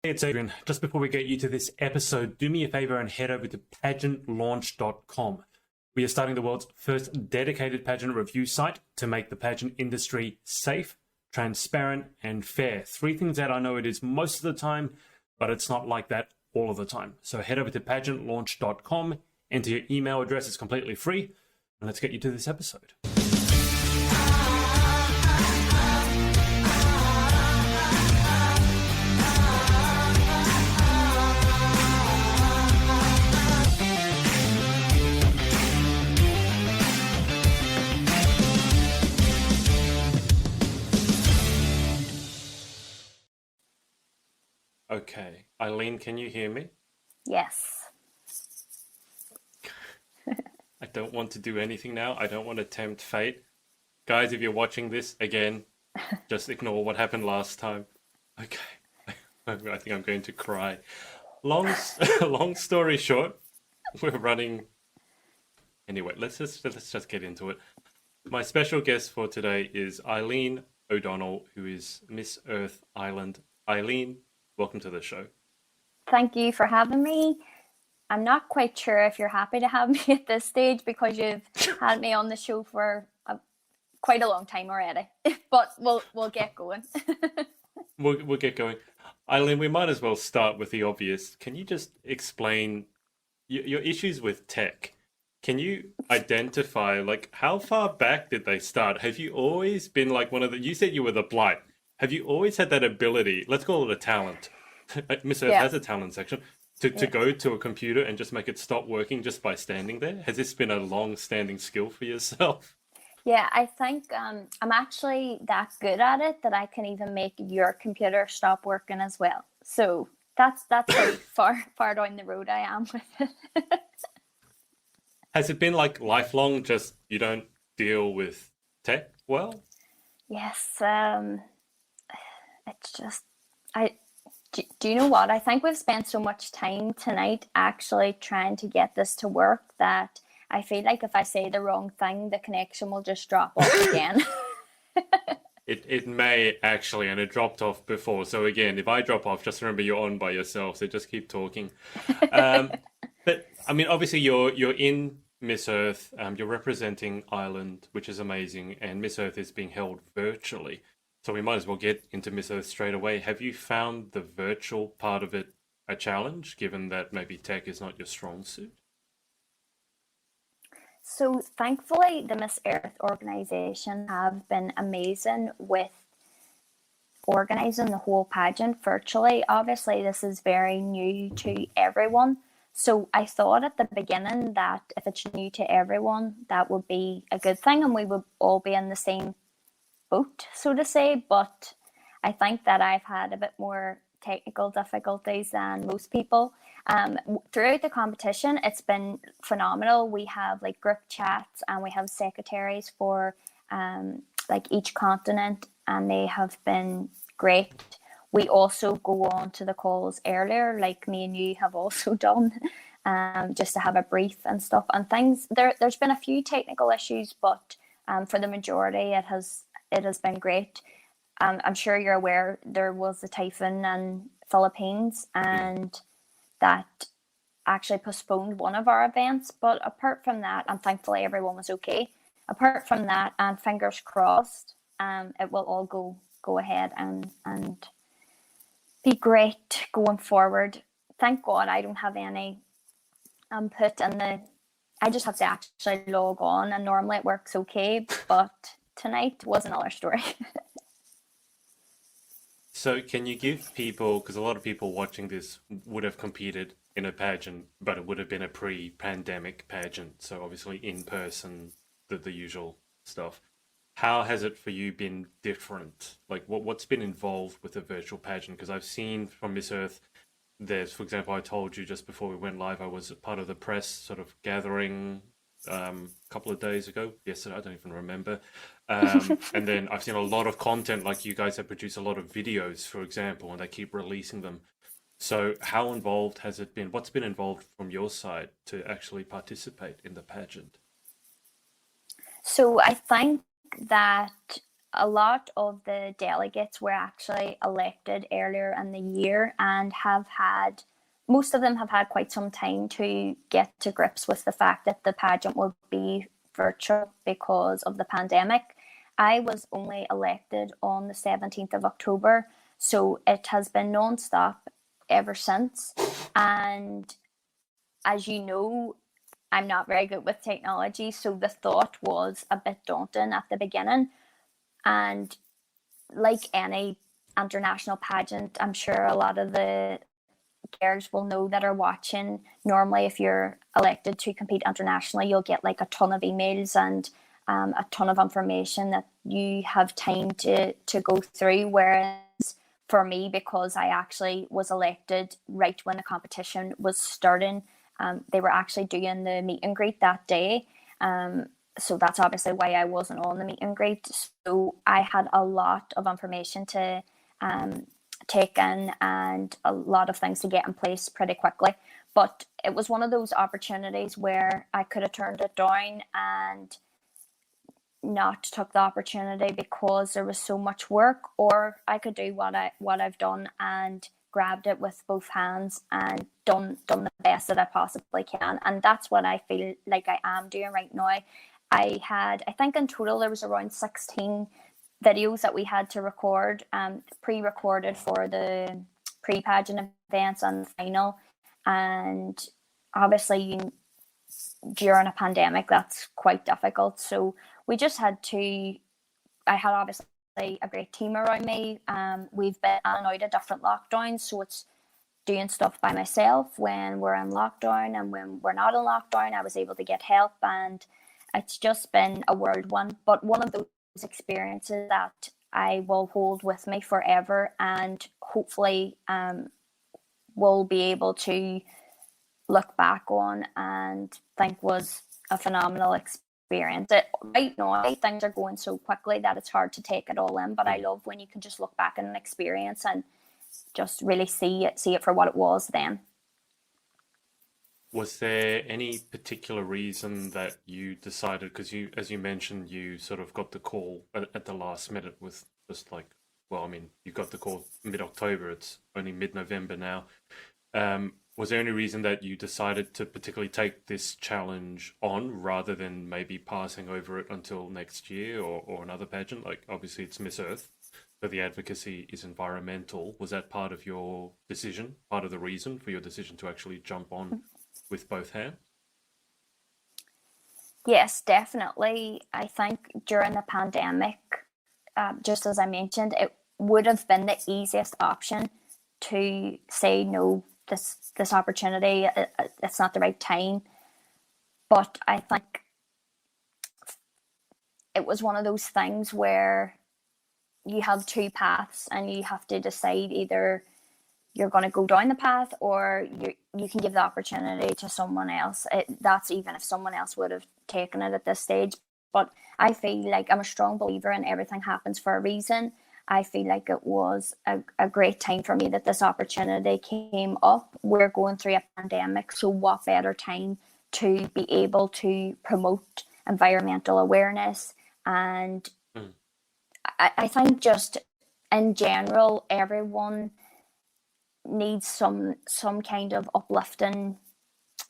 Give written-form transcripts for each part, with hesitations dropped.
It's Adrian. Just before we get you to this episode, do me a favor and head over to pageantlaunch.com. We are starting the world's first dedicated pageant review site to make the pageant industry safe, transparent, and fair. Three things that I know it is most of the time, but it's not like that all of the time. So head over to pageantlaunch.com, enter your email address, it's completely free, and let's get you to this episode. Okay, Eileen, can you hear me? Yes. I don't want to do anything now. I don't want to tempt fate. Guys, if you're watching this, again, just ignore what happened last time. Okay, I think I'm going to cry. Long story short, we're running... Anyway, let's just get into it. My special guest for today is Eileen O'Donnell, who is Miss Earth Island. Eileen, welcome to the show. Thank you for having me. I'm not quite sure if you're happy to have me at this stage because you've had me on the show for quite a long time already. But we'll get going. We'll get going. Eileen, we might as well start with the obvious. Can you just explain your issues with tech? Can you identify, like, how far back did they start? Have you always been like one of the... You said you were the blight. Have you always had that ability, let's call it a talent, Miss Earth has a talent section, to go to a computer and just make it stop working just by standing there? Has this been a long-standing skill for yourself? Yeah, I think I'm actually that good at it that I can even make your computer stop working as well. So that's how far down the road I am with it. Has it been like lifelong, just you don't deal with tech well? Yes, it's just do you know what? I think we've spent so much time tonight actually trying to get this to work that I feel like if I say the wrong thing, the connection will just drop off again. It may actually, and it dropped off before. So again, if I drop off, just remember you're on by yourself. So just keep talking. But I mean, obviously you're in Miss Earth. You're representing Ireland, which is amazing, and Miss Earth is being held virtually. So we might as well get into Miss Earth straight away. Have you found the virtual part of it a challenge, given that maybe tech is not your strong suit? So thankfully, the Miss Earth organisation have been amazing with organising the whole pageant virtually. Obviously, this is very new to everyone. So I thought at the beginning that if it's new to everyone, that would be a good thing and we would all be in the same boat, so to say. But I think that I've had a bit more technical difficulties than most people. Throughout the competition, it's been phenomenal. We have like group chats and we have secretaries for like each continent, and they have been great. We also go on to the calls earlier, like me and you have also done, just to have a brief and stuff and things. There's been a few technical issues, but for the majority, it has been great. I'm sure you're aware there was a typhoon in Philippines and that actually postponed one of our events. But apart from that, and thankfully everyone was okay. Apart from that, and fingers crossed, it will all go ahead and be great going forward. Thank God I don't have any input in I just have to actually log on, and normally it works okay, but tonight was another story. So can you give people, because a lot of people watching this would have competed in a pageant, but it would have been a pre-pandemic pageant, so obviously in person, the usual stuff. How has it for you been different? Like what's been involved with a virtual pageant? Because I've seen from Miss Earth, there's, for example, I told you just before we went live, I was part of the press sort of gathering a couple of days ago, yesterday, I don't even remember. And then I've seen a lot of content, like you guys have produced a lot of videos, for example, and they keep releasing them. So how involved has it been? What's been involved from your side to actually participate in the pageant? So I think that a lot of the delegates were actually elected earlier in the year and have had, most of them have had quite some time to get to grips with the fact that the pageant will be virtual because of the pandemic. I was only elected on the 17th of October, so it has been non-stop ever since. And as you know, I'm not very good with technology, so the thought was a bit daunting at the beginning. And like any international pageant, I'm sure a lot of the girls will know that are watching. Normally, if you're elected to compete internationally, you'll get like a ton of emails and a ton of information that you have time to go through. Whereas for me, because I actually was elected right when the competition was starting, they were actually doing the meet and greet that day. So that's obviously why I wasn't on the meet and greet. So I had a lot of information to take in and a lot of things to get in place pretty quickly. But it was one of those opportunities where I could have turned it down and not took the opportunity because there was so much work, or I could do what I've done and grabbed it with both hands and done the best that I possibly can. And that's what I feel like I am doing right now. I think in total there was around 16 videos that we had to record, pre-recorded for the pre-pageant events and the final. And obviously during a pandemic, that's quite difficult. So we just had to, I had obviously a great team around me. We've been in and out of different lockdowns, so it's doing stuff by myself when we're in lockdown, and when we're not in lockdown, I was able to get help, and it's just been a whirlwind. But one of those experiences that I will hold with me forever, and hopefully will be able to look back on and think was a phenomenal experience. Right now, things are going so quickly that it's hard to take it all in, but I love when you can just look back on an experience and just really see it for what it was then. Was there any particular reason that you decided, because you, as you mentioned, you sort of got the call at the last minute with just like, well, I mean, you got the call mid-October, it's only mid-November now. Was there any reason that you decided to particularly take this challenge on rather than maybe passing over it until next year or another pageant? Like, obviously it's Miss Earth, so the advocacy is environmental. Was that part of your decision, part of the reason for your decision to actually jump on with both hands? Yes, definitely. I think during the pandemic, just as I mentioned, it would have been the easiest option to say no. This opportunity, it's not the right time. But I think it was one of those things where you have two paths and you have to decide either you're going to go down the path or you can give the opportunity to someone else. That's even if someone else would have taken it at this stage. But I feel like I'm a strong believer in everything happens for a reason. I feel like it was a great time for me that this opportunity came up. We're going through a pandemic, so what better time to be able to promote environmental awareness? And I think just in general, everyone needs some kind of uplifting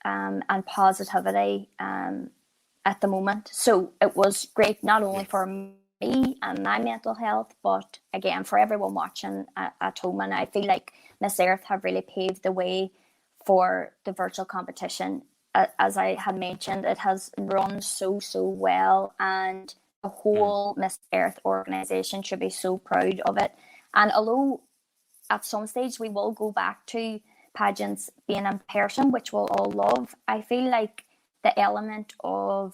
and positivity at the moment. So it was great not only for me and my mental health, but again for everyone watching at home. And I feel like Miss Earth have really paved the way for the virtual competition. As I had mentioned, it has run so well, and the whole Miss Earth organisation should be so proud of it. And although at some stage we will go back to pageants being in person, which we'll all love, I feel like the element of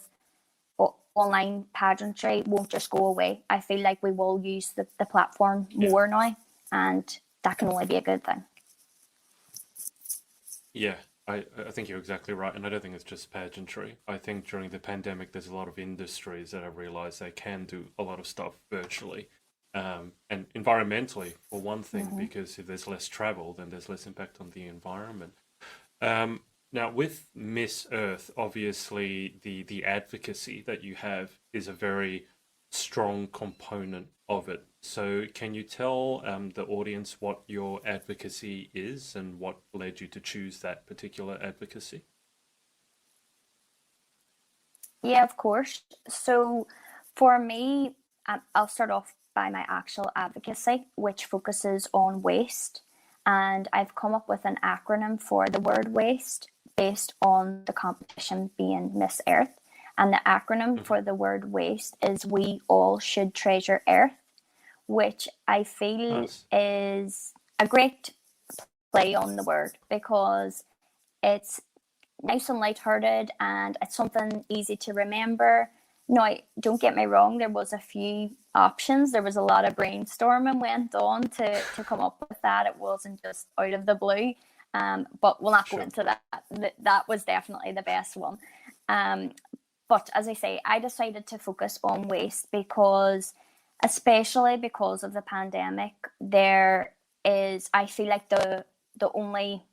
online pageantry won't just go away. I feel like we will use the platform more now, and that can only be a good thing. Yeah, I think you're exactly right. And I don't think it's just pageantry. I think during the pandemic, there's a lot of industries that have realized they can do a lot of stuff virtually. And environmentally, for one thing, because if there's less travel, then there's less impact on the environment. Now, with Miss Earth, obviously the advocacy that you have is a very strong component of it. So, can you tell the audience what your advocacy is and what led you to choose that particular advocacy? Yeah, of course. So for me, I'll start off by my actual advocacy, which focuses on waste. And I've come up with an acronym for the word waste based on the competition being Miss Earth. And the acronym Hmm. for the word waste is We All Should Treasure Earth, which I feel Nice. is a great play on the word because it's nice and light-hearted and it's something easy to remember. Now, don't get me wrong, there was a few options. There was a lot of brainstorming went on to come up with that. It wasn't just out of the blue. But we'll not go Sure. into that. That was definitely the best one. Um, but as I say, I decided to focus on waste because, especially because of the pandemic, there is, I feel like the only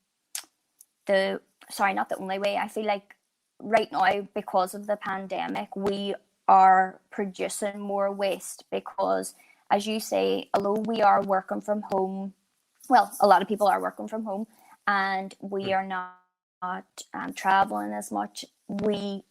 the sorry, not the only way. I feel like right now, because of the pandemic, we are producing more waste because, as you say, although we are working from home, well, a lot of people are working from home, and we Mm. are not traveling as much. We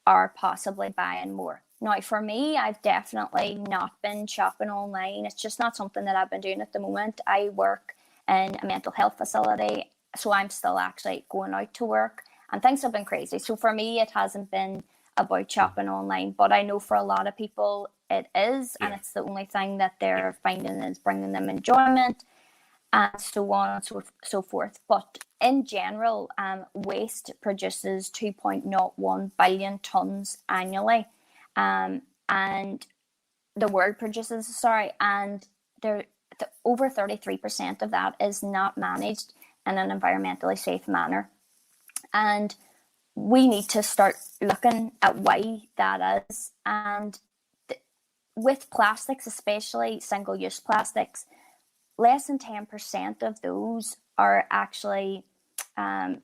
are possibly buying more. Now, for me, I've definitely not been shopping online. It's just not something that I've been doing at the moment. I work in a mental health facility, so I'm still actually going out to work, and things have been crazy. So for me, it hasn't been about Mm. shopping online, but I know for a lot of people it is, and Yeah. it's the only thing that Yeah. they're finding is bringing them enjoyment and so on and so forth. But in general, waste produces 2.01 billion tonnes annually. And the world produces, sorry, and there, over 33% of that is not managed in an environmentally safe manner. And we need to start looking at why that is. And with plastics, especially single use plastics, less than 10% of those are actually um,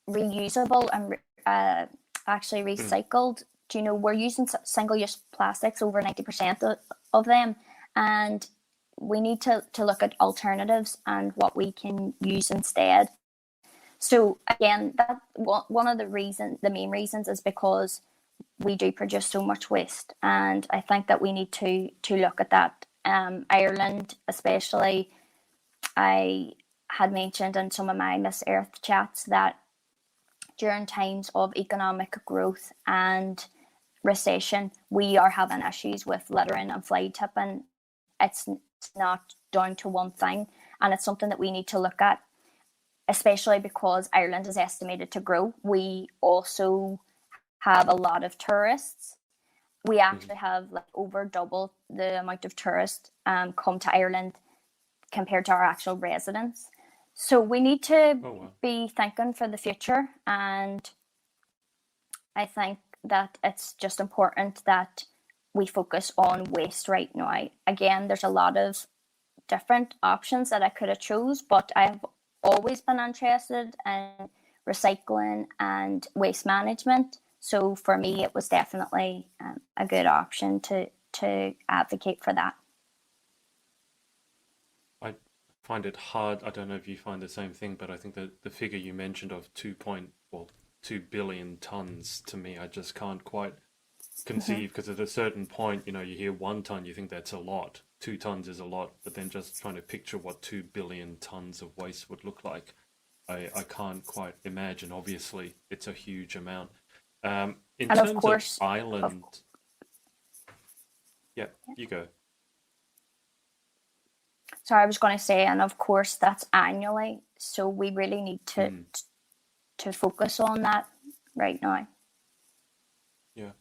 reusable and actually Mm. recycled. Do you know, we're using single use plastics over 90% of them, and we need to look at alternatives and what we can use instead. So again, that one of the main reasons is because we do produce so much waste, and I think that we need to look at that. Ireland, especially, I had mentioned in some of my Miss Earth chats that during times of economic growth and recession, we are having issues with littering and fly tipping. It's not down to one thing, and it's something that we need to look at, especially because Ireland is estimated to grow. We also have a lot of tourists. We Mhm. actually have like over double the amount of tourists come to Ireland compared to our actual residents. So we need to Oh, wow. be thinking for the future, and I think that it's just important that we focus on waste right now. Again, there's a lot of different options that I could have chose, but I've always been interested in recycling and waste management. So for me, it was definitely a good option to advocate for that. I find it hard. I don't know if you find the same thing, but I think that the figure you mentioned of 2 billion tons to me, I just can't quite Mm-hmm. conceive because at a certain point, you hear 1 ton, you think that's a lot. 2 tons is a lot, but then just trying to picture what 2 billion tons of waste would look like, I can't quite imagine. Obviously, it's a huge amount. In And of terms of course, of Ireland, yeah, you go. sorry, I was going to say, and of course, that's annually. So we really need Mm, to focus on that right now. yeah.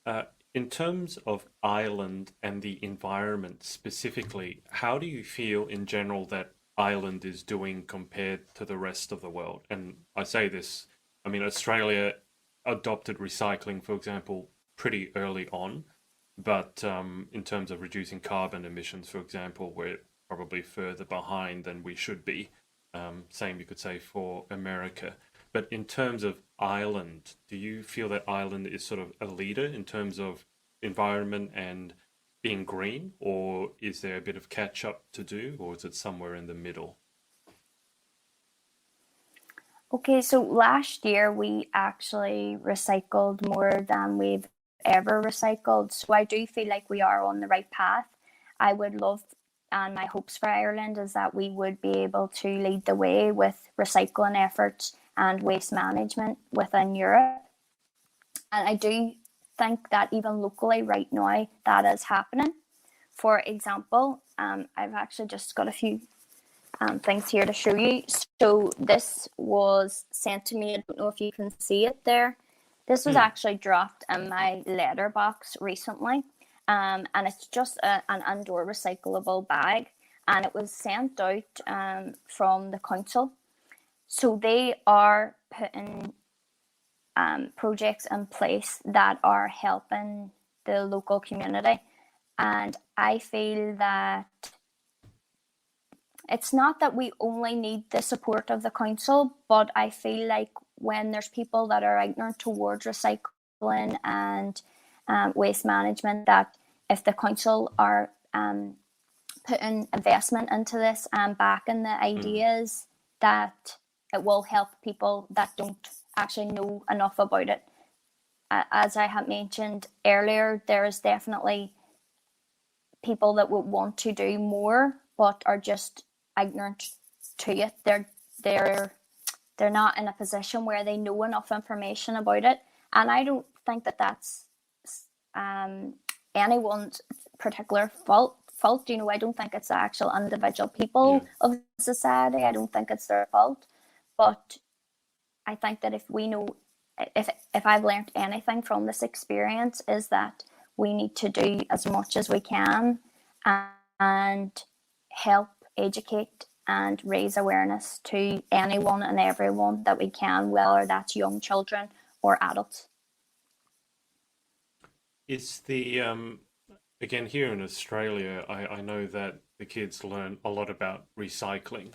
Uh, in terms of Ireland and the environment specifically, how do you feel in general that Ireland is doing compared to the rest of the world? And I say this, I mean, Australia adopted recycling, for example, pretty early on, but in terms of reducing carbon emissions, for example, we're probably further behind than we should be. Same you could say for America. But in terms of Ireland, do you feel that Ireland is sort of a leader in terms of environment and being green, or is there a bit of catch up to do, or is it somewhere in the middle? Okay, so last year we actually recycled more than we've ever recycled. So I do feel like we are on the right path. I would love, and my hopes for Ireland is that we would be able to lead the way with recycling efforts and waste management within Europe. And I do think that even locally right now that is happening. For example, I've actually just got a few things here to show you. So this was sent to me. I don't know if you can see it there. This was actually dropped in my letterbox recently, and it's just an indoor recyclable bag, and it was sent out from the council. So they are putting projects in place that are helping the local community, and I feel that it's not that we only need the support of the council, but I feel like when there's people that are ignorant towards recycling and waste management, that if the council are putting investment into this and backing the ideas, that it will help people that don't actually know enough about it. As I had mentioned earlier, there is definitely people that would want to do more, but are just ignorant to it. They're not in a position where they know enough information about it, and I don't think that that's anyone's particular fault. You know, I don't think it's the actual individual people of society. I don't think it's their fault, but I think that if we know, if I've learned anything from this experience, is that we need to do as much as we can and help educate and raise awareness to anyone and everyone that we can, whether that's young children or adults. Is the again here in Australia, I know that the kids learn a lot about recycling.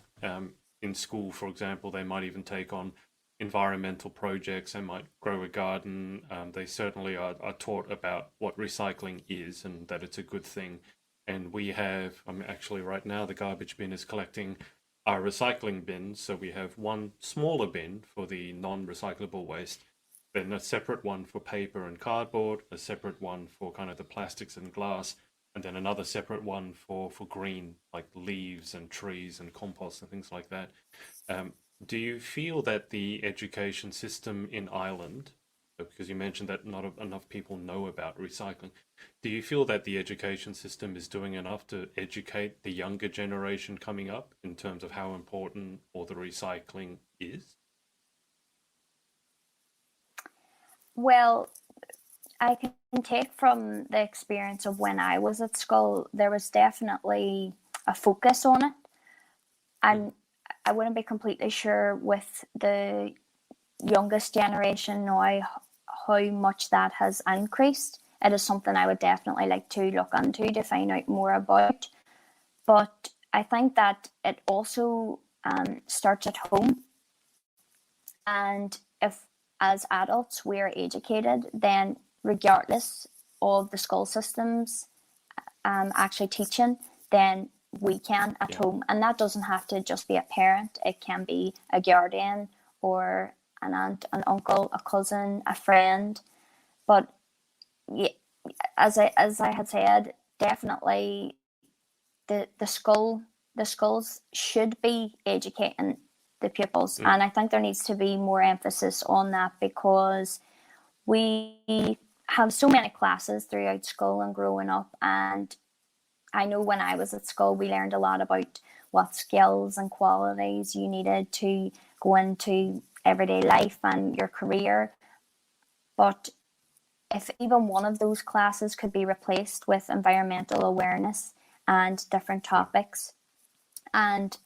In school, for example, they might even take on environmental projects. They might grow a garden. They certainly are taught about what recycling is and that it's a good thing. And we have, actually right now the garbage bin is collecting our recycling bins. So we have one smaller bin for the non-recyclable waste, then a separate one for paper and cardboard, a separate one for kind of the plastics and glass, and then another separate one for green, like leaves and trees and compost and things like that. Do you feel that the education system in Ireland, because you mentioned that not enough people know about recycling, do you feel that the education system is doing enough to educate the younger generation coming up in terms of how important all the recycling is? Well, I can take from the experience of when I was at school, there was definitely a focus on it. And I wouldn't be completely sure with the youngest generation now how much that has increased. It is something I would definitely like to look into to find out more about. But I think that it also starts at home. And if as adults we are educated, then regardless of the school systems actually teaching, then we can at home. And that doesn't have to just be a parent. It can be a guardian or an aunt, an uncle, a cousin, a friend. But yeah, as I had said, definitely the schools should be educating the pupils, and I think there needs to be more emphasis on that, because we have so many classes throughout school and growing up, and I know when I was at school we learned a lot about what skills and qualities you needed to go into everyday life and your career. But if even one of those classes could be replaced with environmental awareness and different topics and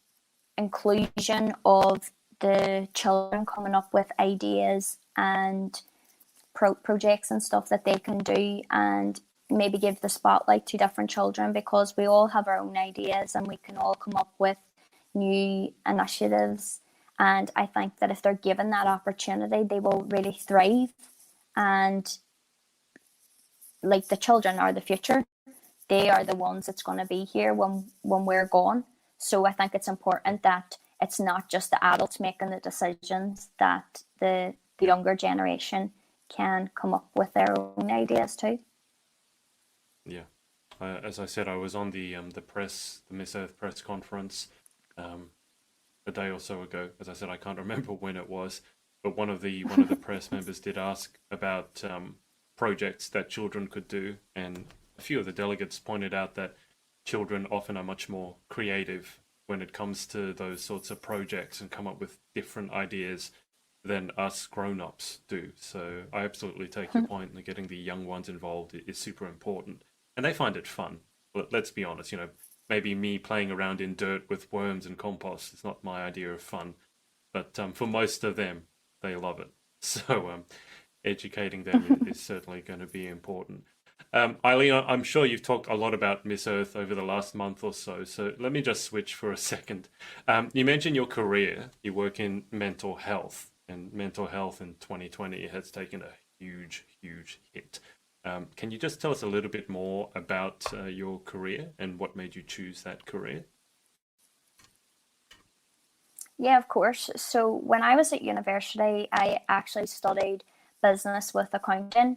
inclusion of the children coming up with ideas and projects and stuff that they can do, and maybe give the spotlight to different children, because we all have our own ideas and we can all come up with new initiatives. And I think that if they're given that opportunity, they will really thrive. And like, the children are the future. they are the ones that's going to be here when we're gone. So I think it's important that it's not just the adults making the decisions, that the younger generation can come up with their own ideas too. Yeah. As I said, I was on the Miss Earth press conference a day or so ago. As I said, I can't remember when it was, but one of the press members did ask about projects that children could do, and a few of the delegates pointed out that children often are much more creative when it comes to those sorts of projects and come up with different ideas than us grown-ups do. So I absolutely take your point that getting the young ones involved is super important. And they find it fun. Let's be honest, maybe me playing around in dirt with worms and compost is not my idea of fun. But for most of them, they love it. So educating them is certainly going to be important. Eileen, I'm sure you've talked a lot about Miss Earth over the last month or so. So let me just switch for a second. You mentioned your career. You work in mental health, and mental health in 2020 has taken a huge, huge hit. Can you just tell us a little bit more about your career and what made you choose that career? Yeah, of course. So when I was at university, I actually studied business with accounting.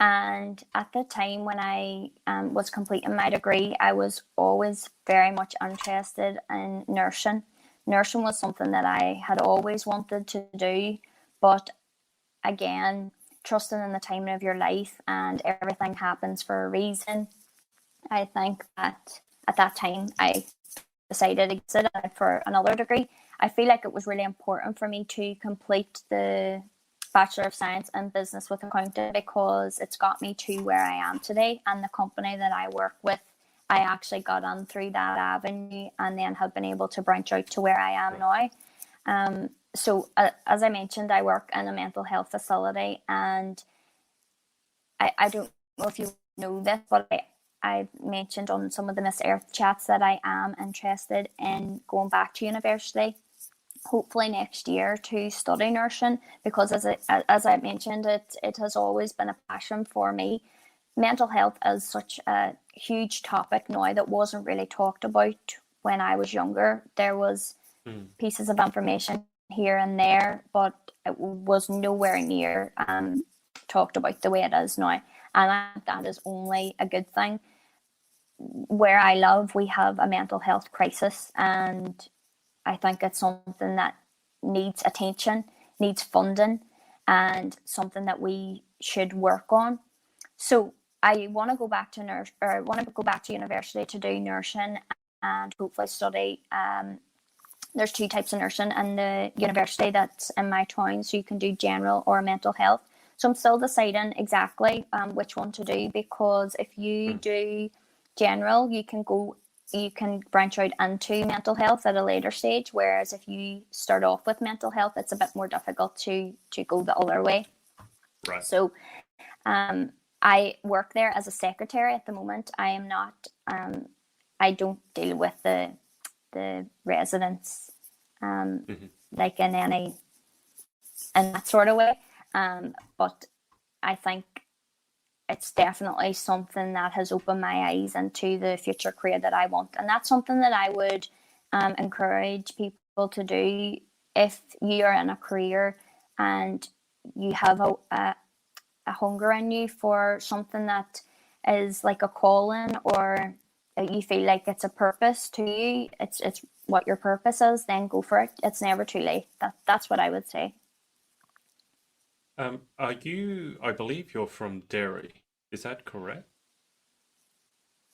And at the time when I was completing my degree, I was always very much interested in nursing. Nursing was something that I had always wanted to do, but again, trusting in the timing of your life and everything happens for a reason. I think that at that time I decided to sit for another degree. I feel like it was really important for me to complete the Bachelor of Science in Business with Accounting because it's got me to where I am today, and the company that I work with, I actually got on through that avenue and then have been able to branch out to where I am now. So as I mentioned, I work in a mental health facility, and I don't know if you know this, but I mentioned on some of the Miss Earth chats that I am interested in going back to university, hopefully next year, to study nursing, because as I mentioned, it has always been a passion for me. Mental health is such a huge topic now that wasn't really talked about when I was younger. There was pieces of information here and there, but it was nowhere near talked about the way it is now. And I think that is only a good thing. Where I live, we have a mental health crisis, and I think it's something that needs attention, needs funding, and something that we should work on. So I want to go back to university to do nursing and hopefully study. There's two types of nursing in the university that's in my town, so you can do general or mental health. So I'm still deciding exactly which one to do, because if you do general, you can branch out into mental health at a later stage, whereas if you start off with mental health, it's a bit more difficult to go the other way. Right. So I work there as a secretary at the moment. I am not I don't deal with the residents like in that sort of way, but I think it's definitely something that has opened my eyes into the future career that I want. And that's something that I would encourage people to do if you are in a career and you have a hunger in you for something that is like a calling, or you feel like it's a purpose to you, it's what your purpose is, then go for it. It's never too late. That's what I would say. I believe you're from Derry. Is that correct?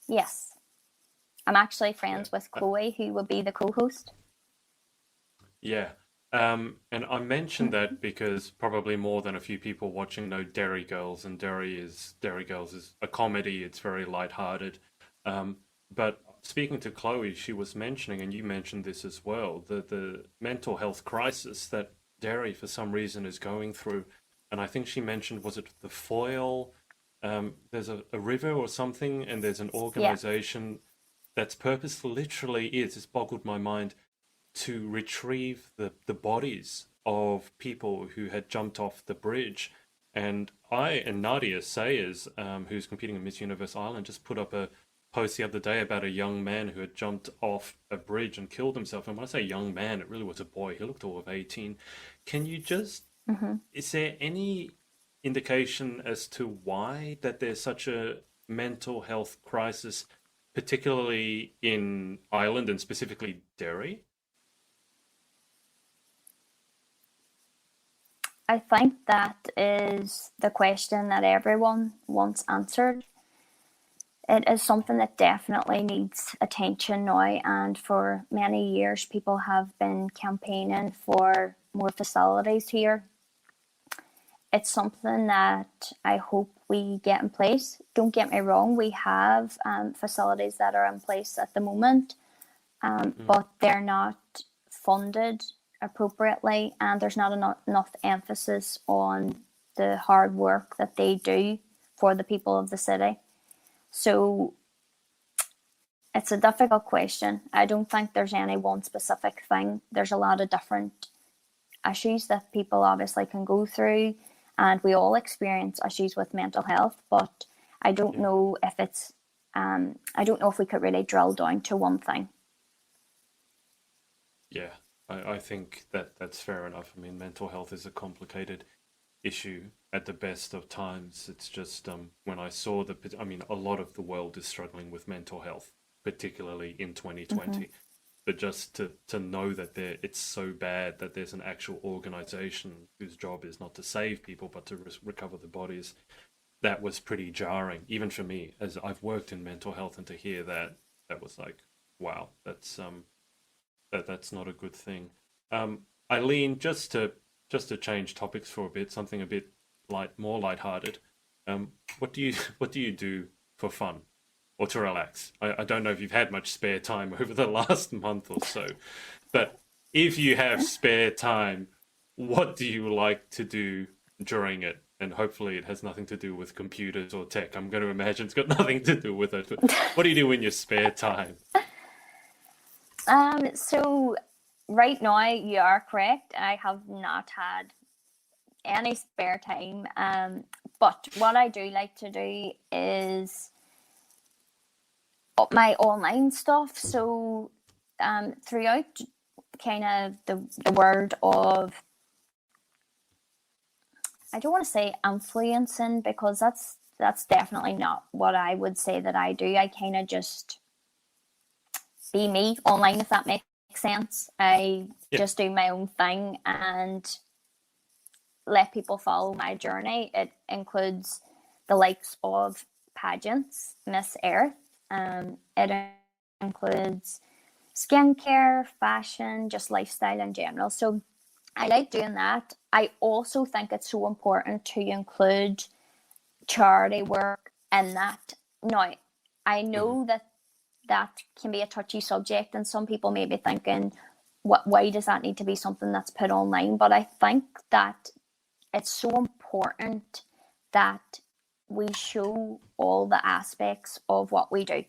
Yes. I'm actually friends with Chloe, who would be the co-host. Yeah. And I mentioned that because probably more than a few people watching know Derry Girls, and Derry Girls is a comedy. It's very lighthearted. But speaking to Chloe, she was mentioning, and you mentioned this as well, the mental health crisis that Derry for some reason is going through. And I think she mentioned, was it the Foyle? There's a river or something, and there's an organization that's purpose literally is, it's boggled my mind, to retrieve the bodies of people who had jumped off the bridge. And Nadia Sayers, who's competing in Miss Universe Ireland, just put up a post the other day about a young man who had jumped off a bridge and killed himself. And when I say young man, it really was a boy. He looked all of 18. Can you just, Hmm. is there any indication as to why that there's such a mental health crisis, particularly in Ireland and specifically Derry? I think that is the question that everyone wants answered. It is something that definitely needs attention now, and for many years, people have been campaigning for more facilities here. It's something that I hope we get in place. Don't get me wrong, we have facilities that are in place at the moment, Mm, but they're not funded appropriately, and there's not enough emphasis on the hard work that they do for the people of the city. So it's a difficult question. I don't think there's any one specific thing. There's a lot of different issues that people obviously can go through, and we all experience issues with mental health, but I don't yeah. know if it's I don't know if we could really drill down to one thing. Yeah, I think that that's fair enough. I mean, mental health is a complicated issue at the best of times. It's just when I saw I mean, a lot of the world is struggling with mental health, particularly in Mm-hmm. 2020. But just to know that it's so bad that there's an actual organization whose job is not to save people but to recover the bodies, that was pretty jarring, even for me, as I've worked in mental health, and to hear that, that was like, wow, that's not a good thing. Eileen, just to change topics for a bit, something a bit more lighthearted. What do you what do you do for fun or to relax? I don't know if you've had much spare time over the last month or so, but if you have spare time, what do you like to do during it? And hopefully it has nothing to do with computers or tech. I'm going to imagine it's got nothing to do with it. But what do you do in your spare time? So right now you are correct. I have not had any spare time. But what I do like to do is my online stuff. So throughout kind of the world of, I don't want to say influencing, because that's definitely not what I would say that I do. I kind of just be me online, if that makes sense. I Yeah. just do my own thing and let people follow my journey. It includes the likes of pageants, Miss Earth. It includes skincare, fashion, just lifestyle in general. So I like doing that. I also think it's so important to include charity work in that. Now, I Hmm. know that that can be a touchy subject, and some people may be thinking, "What? Why does that need to be something that's put online?" But I think that it's so important that we show all the aspects of what we do,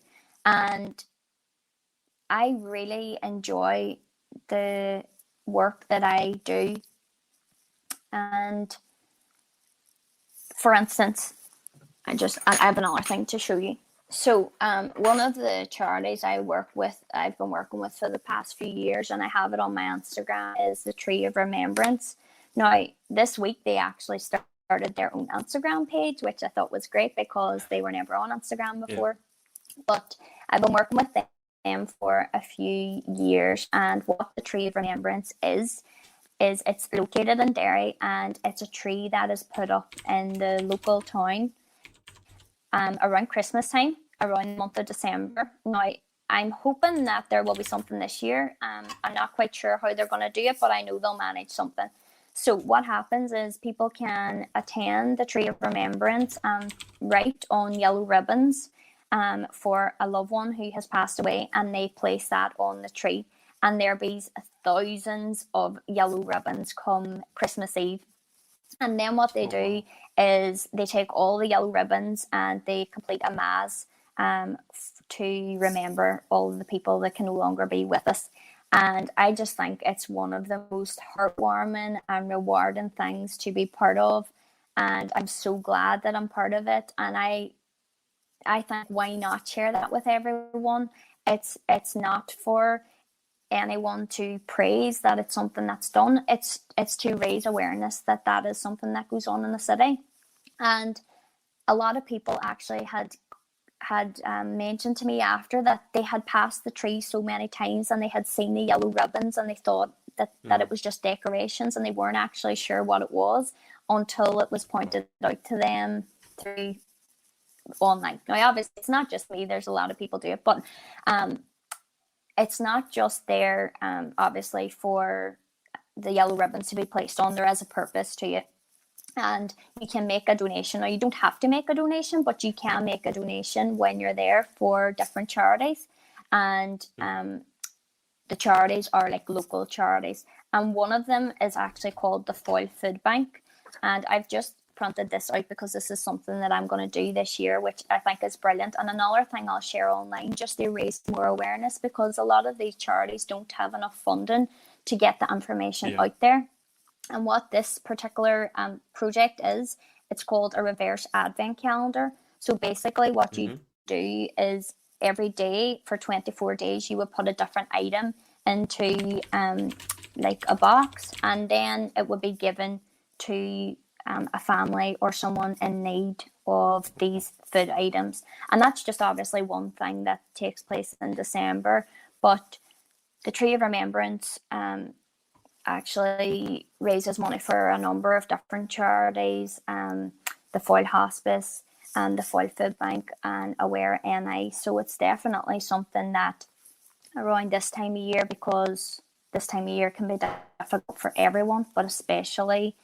and I really enjoy the work that I do. And for instance, I have another thing to show you. So, one of the charities I've been working with for the past few years, and I have it on my Instagram, is the Tree of Remembrance. Now, this week they actually started their own Instagram page, which I thought was great because they were never on Instagram Yeah. before. But I've been working with them for a few years, and what the Tree of Remembrance is it's located in Derry, and it's a tree that is put up in the local town around Christmas time, around the month of December. Now, I'm hoping that there will be something this year. I'm not quite sure how they're going to do it, but I know they'll manage something. So what happens is people can attend the Tree of Remembrance and write on yellow ribbons for a loved one who has passed away, and they place that on the tree. And there be thousands of yellow ribbons come Christmas Eve. And then what they Oh do wow. is they take all the yellow ribbons and they complete a mass to remember all of the people that can no longer be with us. And I just think it's one of the most heartwarming and rewarding things to be part of. And I'm so glad that I'm part of it. And I think, why not share that with everyone? It's not for anyone to praise that it's something that's done. It's to raise awareness that that is something that goes on in the city. And a lot of people actually had mentioned to me after that they had passed the tree so many times and they had seen the yellow ribbons and they thought that it was just decorations and they weren't actually sure what it was until it was pointed out to them through online. Now, obviously, it's not just me. There's a lot of people do it, but it's not just there, obviously, for the yellow ribbons to be placed on. There is a purpose to it. And you can make a donation, or you don't have to make a donation, but you can make a donation when you're there for different charities. And the charities are like local charities. And one of them is actually called the Foyle Food Bank. And I've just printed this out because this is something that I'm going to do this year, which I think is brilliant. And another thing I'll share online just to raise more awareness, because a lot of these charities don't have enough funding to get the information out there. And what this particular project is, it's called a reverse advent calendar. So basically what you do is every day for 24 days, you would put a different item into like a box, and then it would be given to a family or someone in need of these food items. And that's just obviously one thing that takes place in December. But the Tree of Remembrance actually raises money for a number of different charities, the Foyle Hospice and the Foyle Food Bank and Aware NI. So it's definitely something that around this time of year, because this time of year can be difficult for everyone, but especially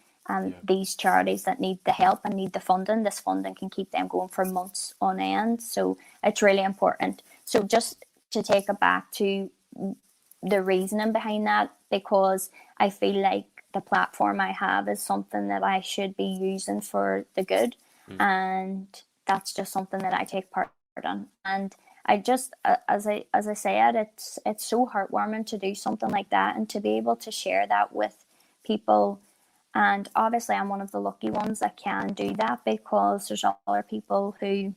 these charities that need the help and need the funding. This funding can keep them going for months on end. So it's really important. So just to take it back to the reasoning behind that, because I feel like the platform I have is something that I should be using for the good. And that's just something that I take part in. And I just, as I said, it's so heartwarming to do something like that and to be able to share that with people. And obviously I'm one of the lucky ones that can do that, because there's other people who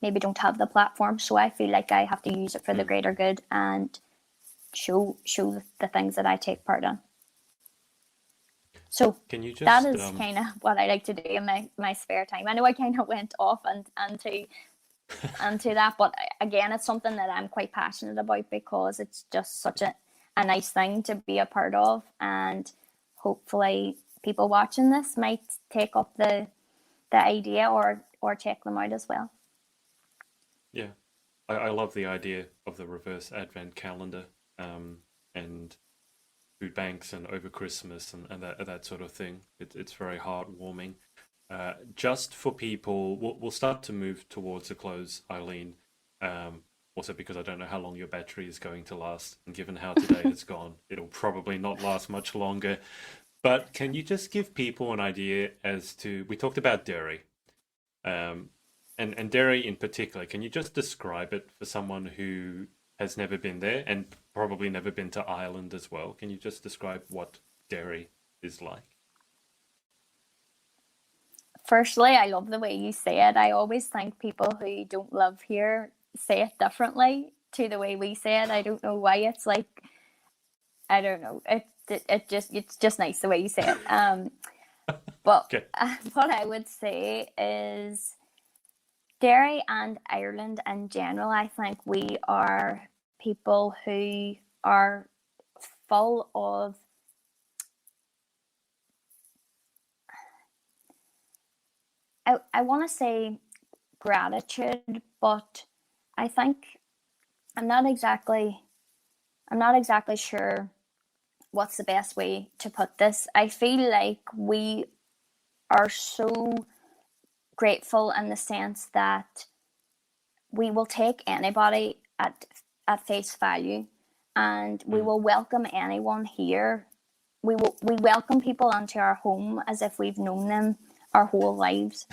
maybe don't have the platform. So I feel like I have to use it for the greater good and show the things that I take part in. So Can you just, that is kind of what I like to do in my spare time. I know I kind of went off and to that, but again, it's something that I'm quite passionate about, because it's just such a nice thing to be a part of. And hopefully people watching this might take up the idea or check them out as well. Yeah, I love the idea of the reverse advent calendar, and food banks and over Christmas and that sort of thing. It's very heartwarming. Just for people, we'll start to move towards a close, Eileen. Also because I don't know how long your battery is going to last, and given how today has gone, it'll probably not last much longer. But can you just give people an idea as to, we talked about dairy, and dairy in particular, can you just describe it for someone who has never been there and probably never been to Ireland as well? Can you just describe what dairy is like? Firstly, I love the way you say it. I always think people who don't live here say it differently to the way we say it. I don't know why. It's like, I don't know. It's just nice the way you say it. But Okay. What I would say is Derry and Ireland in general, I think we are people who are full of I want to say gratitude, but I think I'm not exactly sure what's the best way to put this. I feel like we are so grateful in the sense that we will take anybody at face value, and we will welcome anyone here. We welcome people into our home as if we've known them our whole lives.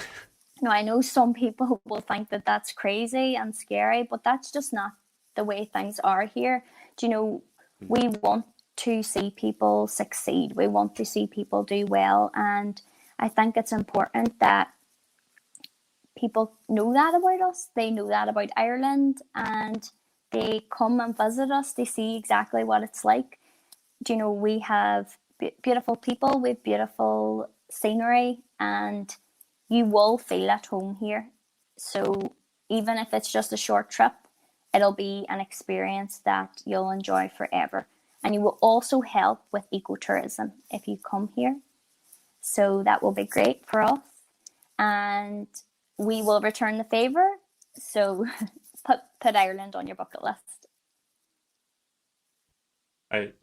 Now, I know some people will think that that's crazy and scary, but that's just not the way things are here. Do you know, we want to see people succeed. We want to see people do well. And I think it's important that people know that about us. They know that about Ireland, and they come and visit us. They see exactly what it's like. You know, we have beautiful people with beautiful scenery, and you will feel at home here. So even if it's just a short trip, it'll be an experience that you'll enjoy forever. And you will also help with ecotourism if you come here. So that will be great for us. And we will return the favour. So put Ireland on your bucket list.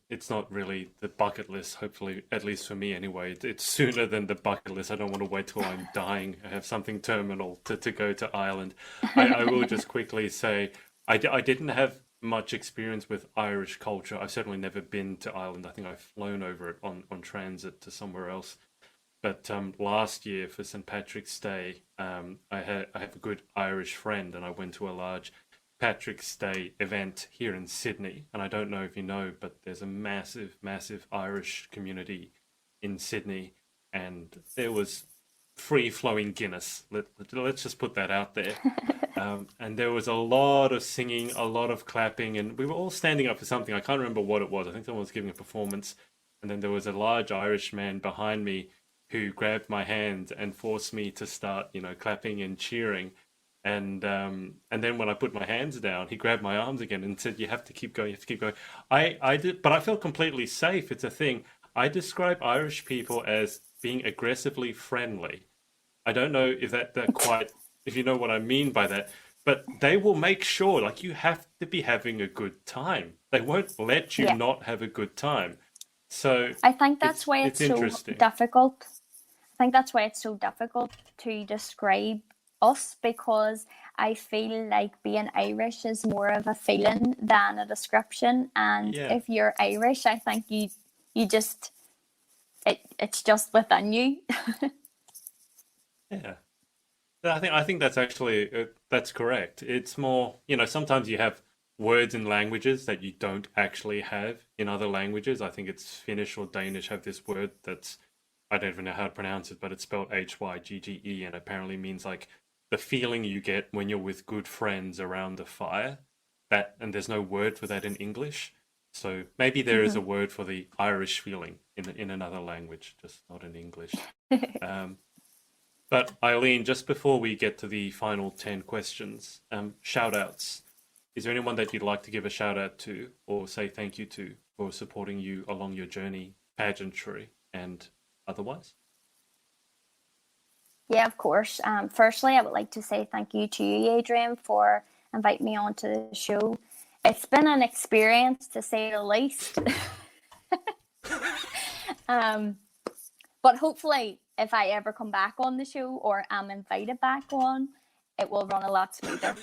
It's not really the bucket list, hopefully, at least for me anyway. It's sooner than the bucket list. I don't want to wait till I'm dying. I have something terminal to go to Ireland. I will just quickly say, I didn't have much experience with Irish culture. I've certainly never been to Ireland. I think I've flown over it on transit to somewhere else. But last year for St. Patrick's Day, I have a good Irish friend, and I went to a large Patrick's Day event here in Sydney. And I don't know if you know, but there's a massive, massive Irish community in Sydney, and there was free-flowing Guinness. Let's just put that out there. And there was a lot of singing, a lot of clapping, and we were all standing up for something. I can't remember what it was. I think someone was giving a performance, and then there was a large Irish man behind me who grabbed my hand and forced me to start, clapping and cheering. And then when I put my hands down, he grabbed my arms again and said, "You have to keep going. You have to keep going." I did, but I felt completely safe. It's a thing. I describe Irish people as being aggressively friendly. I don't know if that quite, if you know what I mean by that, but they will make sure, like, you have to be having a good time. They won't let you not have a good time. So I think that's why it's so difficult. I think that's why it's so difficult to describe us, because I feel like being Irish is more of a feeling than a description. And if you're Irish, I think you just it's just within you. Yeah, I think that's actually that's correct. It's more, sometimes you have words in languages that you don't actually have in other languages. I think it's Finnish or Danish have this word that's, I don't even know how to pronounce it, but it's spelled Hygge, and apparently means like the feeling you get when you're with good friends around the fire. And there's no word for that in English. So maybe there is a word for the Irish feeling in another language, just not in English. But Eileen, just before we get to the final 10 questions, shout outs. Is there anyone that you'd like to give a shout out to or say thank you to for supporting you along your journey, pageantry and otherwise? Yeah, of course. Firstly, I would like to say thank you to you, Adrian, for inviting me onto the show. It's been an experience, to say the least. But hopefully, if I ever come back on the show or am invited back on, it will run a lot smoother.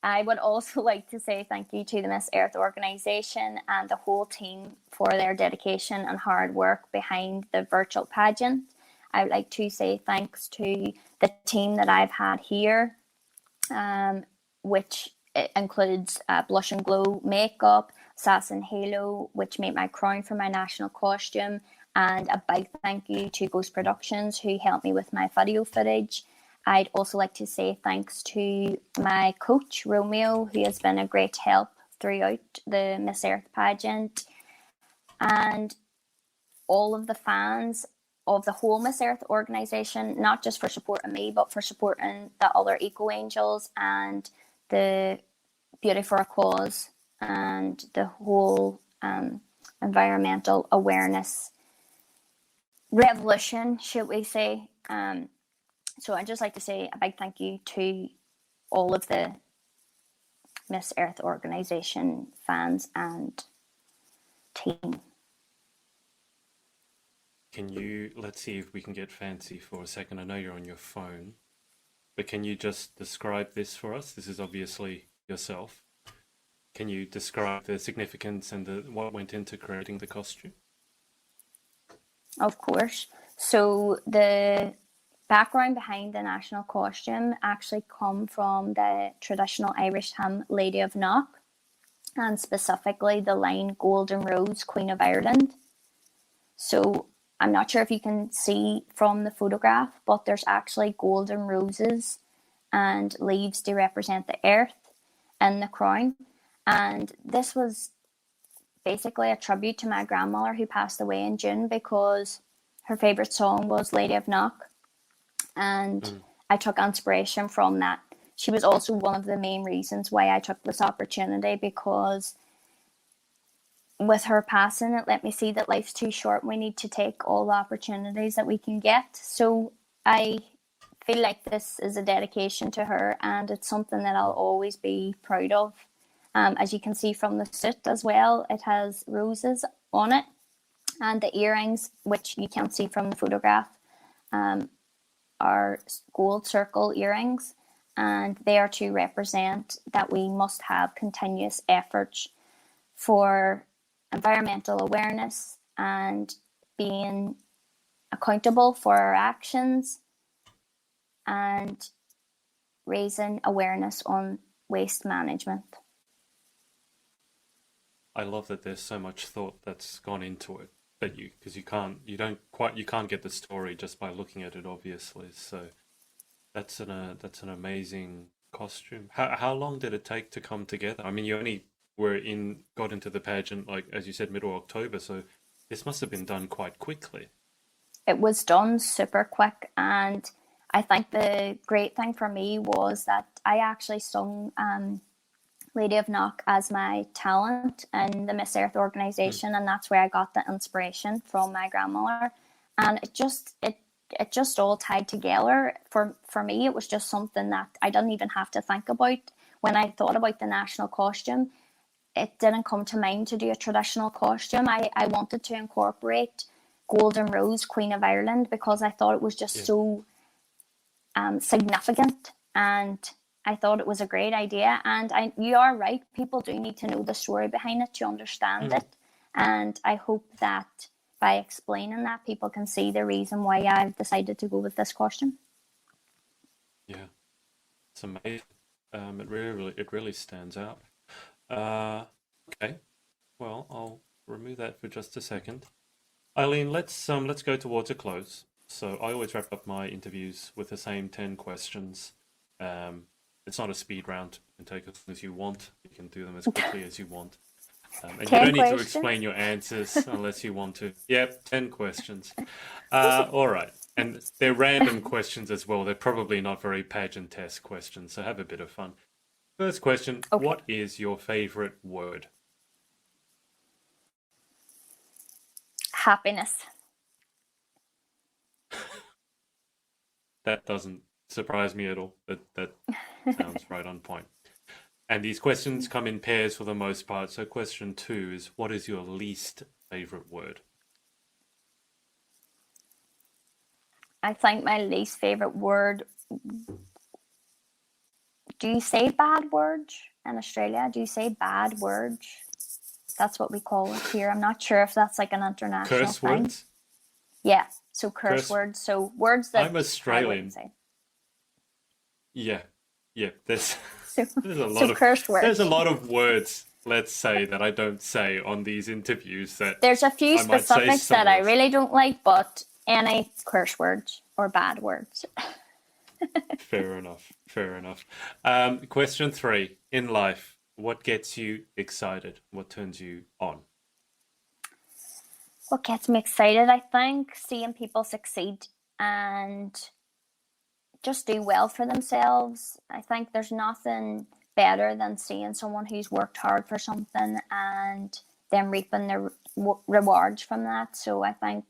I would also like to say thank you to the Miss Earth organisation and the whole team for their dedication and hard work behind the virtual pageant. I would like to say thanks to the team that I've had here, which includes Blush and Glow makeup, Sass and Halo, which made my crown for my national costume, and a big thank you to Ghost Productions, who helped me with my video footage. I'd also like to say thanks to my coach, Romeo, who has been a great help throughout the Miss Earth pageant, and all of the fans of the whole Miss Earth organisation, not just for supporting me, but for supporting the other Eco Angels and the Beauty for a Cause and the whole environmental awareness revolution, should we say. So I'd just like to say a big thank you to all of the Miss Earth organisation fans and team. Let's see if we can get fancy for a second. I know you're on your phone, but can you just describe this for us? This is obviously yourself. Can you describe the significance and what went into creating the costume? Of course. So the background behind the national costume actually come from the traditional Irish hymn Lady of Knock, and specifically the line Golden Rose, Queen of Ireland. So I'm not sure if you can see from the photograph, but there's actually golden roses and leaves to represent the earth in the crown. And this was basically a tribute to my grandmother who passed away in June, because her favourite song was Lady of Knock. And I took inspiration from that. She was also one of the main reasons why I took this opportunity, because with her passing, it let me see that life's too short. We need to take all the opportunities that we can get. So I feel like this is a dedication to her, and it's something that I'll always be proud of. As you can see from the suit as well, it has roses on it, and the earrings, which you can't see from the photograph, are gold circle earrings, and they are to represent that we must have continuous efforts for environmental awareness and being accountable for our actions and raising awareness on waste management. I love that there's so much thought that's gone into it, that because you can't get the story just by looking at it, obviously. So that's an amazing costume. How long did it take to come together? I mean, you only got into the pageant, like as you said, middle October, so this must have been done quite quickly. It was done super quick, and I think the great thing for me was that I actually sung Lady of Knock as my talent in the Miss Earth organisation, and that's where I got the inspiration from my grandmother. And it just all tied together. For me, it was just something that I didn't even have to think about. When I thought about the national costume, it didn't come to mind to do a traditional costume. I wanted to incorporate Golden Rose, Queen of Ireland, because I thought it was just so significant, and I thought it was a great idea. And you are right, people do need to know the story behind it to understand it. And I hope that by explaining that, people can see the reason why I've decided to go with this costume. Yeah, it's amazing. It really stands out. Okay, well, I'll remove that for just a second. Eileen, let's go towards a close. So I always wrap up my interviews with the same 10 questions. It's not a speed round. You can take as long as you want. You can do them as quickly as you want. And you don't need to explain your answers unless you want to. Yep, 10 questions. All right. And they're random questions as well. They're probably not very pageant test questions, so have a bit of fun. First question, okay. What is your favorite word? Happiness. That doesn't surprise me at all. That sounds right on point. And these questions come in pairs for the most part. So question 2 is, what is your least favorite word? I think my least favorite word, do you say bad words in Australia? Do you say bad words? That's what we call it here. I'm not sure if that's like an international curse thing. Words? Yeah, so curse words. So words that I'm Australian. Say. Yeah. There's a lot of curse words. There's a lot of words, let's say, that I don't say on these interviews. There's a few specifics that I really don't like, but any curse words or bad words. Fair enough. Question 3. In life, what gets you excited? What turns you on? What gets me excited, I think, seeing people succeed and just do well for themselves. I think there's nothing better than seeing someone who's worked hard for something and then reaping the rewards from that. So I think,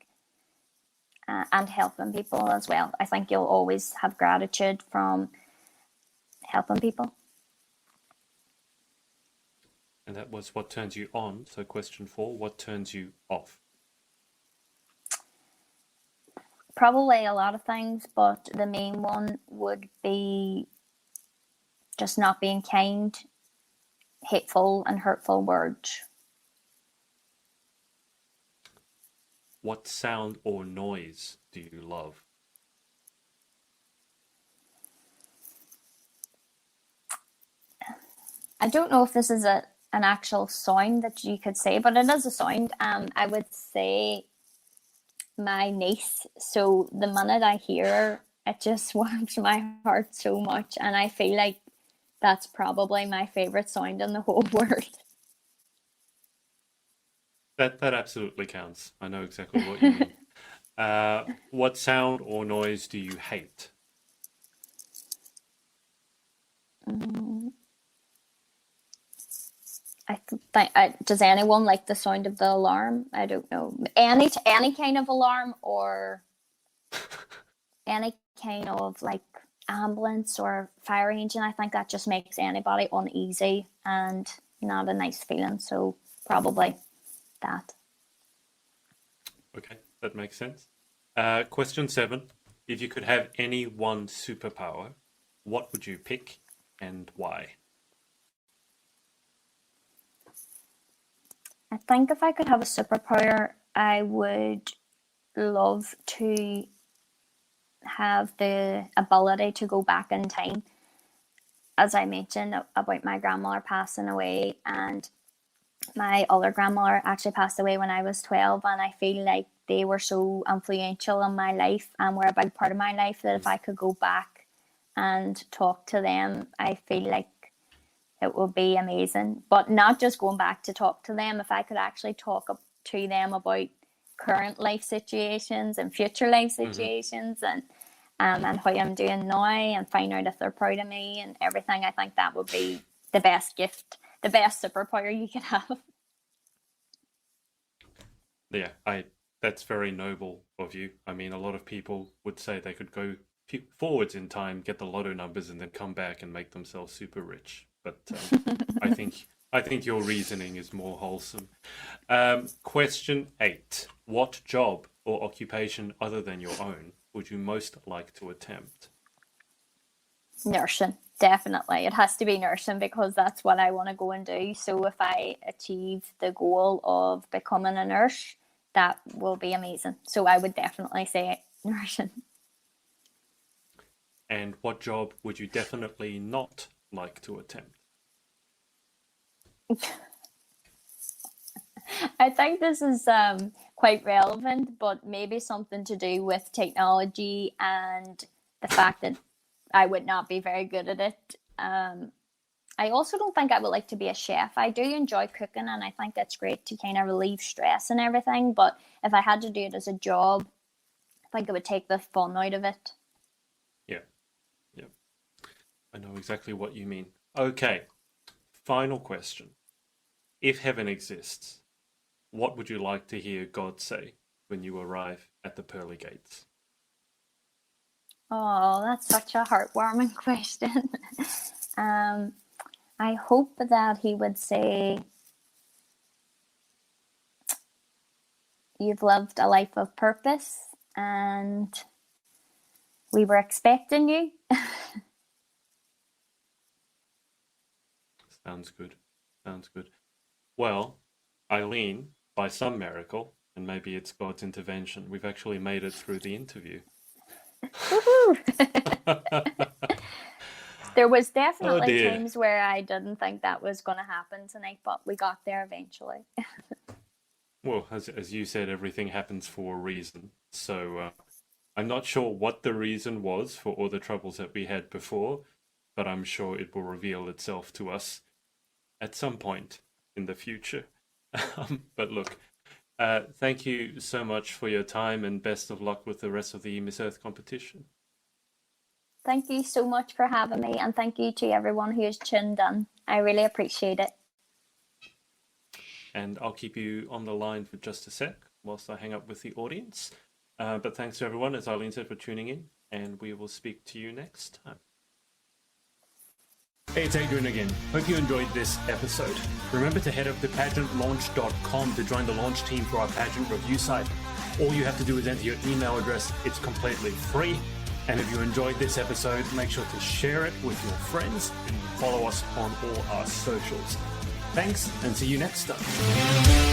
and helping people as well. I think you'll always have gratitude from helping people. And that was what turns you on. So question 4, what turns you off? Probably a lot of things, but the main one would be just not being kind, hateful and hurtful words. What sound or noise do you love? I don't know if this is an actual sound that you could say, but it is a sound. I would say my niece. So the minute I hear it just warms my heart so much, and I feel like that's probably my favorite sound in the whole world. That absolutely counts. I know exactly what you mean. What sound or noise do you hate? I think does anyone like the sound of the alarm? I don't know. Any kind of alarm or any kind of like ambulance or fire engine. I think that just makes anybody uneasy and not a nice feeling. So probably that. Okay, that makes sense. Question 7. If you could have any one superpower, what would you pick and why? I think if I could have a superpower, I would love to have the ability to go back in time. As I mentioned about my grandmother passing away, and my other grandmother actually passed away when I was 12, and I feel like they were so influential in my life and were a big part of my life that if I could go back and talk to them, I feel like it would be amazing. But not just going back to talk to them, if I could actually talk to them about current life situations and future life situations, and how I'm doing now, and find out if they're proud of me and everything, I think that would be the best gift, the best superpower you could have. Yeah, that's very noble of you. I mean, a lot of people would say they could go forwards in time, get the lotto numbers, and then come back and make themselves super rich. But I think your reasoning is more wholesome. Question 8. What job or occupation other than your own would you most like to attempt? Nursing, definitely. It has to be nursing because that's what I want to go and do. So if I achieve the goal of becoming a nurse, that will be amazing. So I would definitely say nursing. And what job would you definitely not like to attempt? I think this is quite relevant, but maybe something to do with technology and the fact that I would not be very good at it. I also don't think I would like to be a chef. I do enjoy cooking, and I think that's great to kind of relieve stress and everything. But if I had to do it as a job, I think it would take the fun out of it. Yeah. I know exactly what you mean. Okay, final question. If heaven exists, what would you like to hear God say when you arrive at the pearly gates? Oh, that's such a heartwarming question. I hope that he would say, you've lived a life of purpose and we were expecting you. Sounds good. Well, Eileen, by some miracle, and maybe it's God's intervention, we've actually made it through the interview. There was definitely times where I didn't think that was going to happen tonight, but we got there eventually. Well, as you said, everything happens for a reason. So I'm not sure what the reason was for all the troubles that we had before, but I'm sure it will reveal itself to us at some point in the future. But look, thank you so much for your time, and best of luck with the rest of the Miss Earth competition. Thank you so much for having me, and thank you to everyone who has tuned in. I really appreciate it. And I'll keep you on the line for just a sec whilst I hang up with the audience. But thanks to everyone, as Eileen said, for tuning in, and we will speak to you next time. Hey, it's Adrian again. Hope you enjoyed this episode. Remember to head up to pageantlaunch.com to join the launch team for our pageant review site. All you have to do is enter your email address. It's completely free. And if you enjoyed this episode, make sure to share it with your friends and follow us on all our socials. Thanks, and see you next time.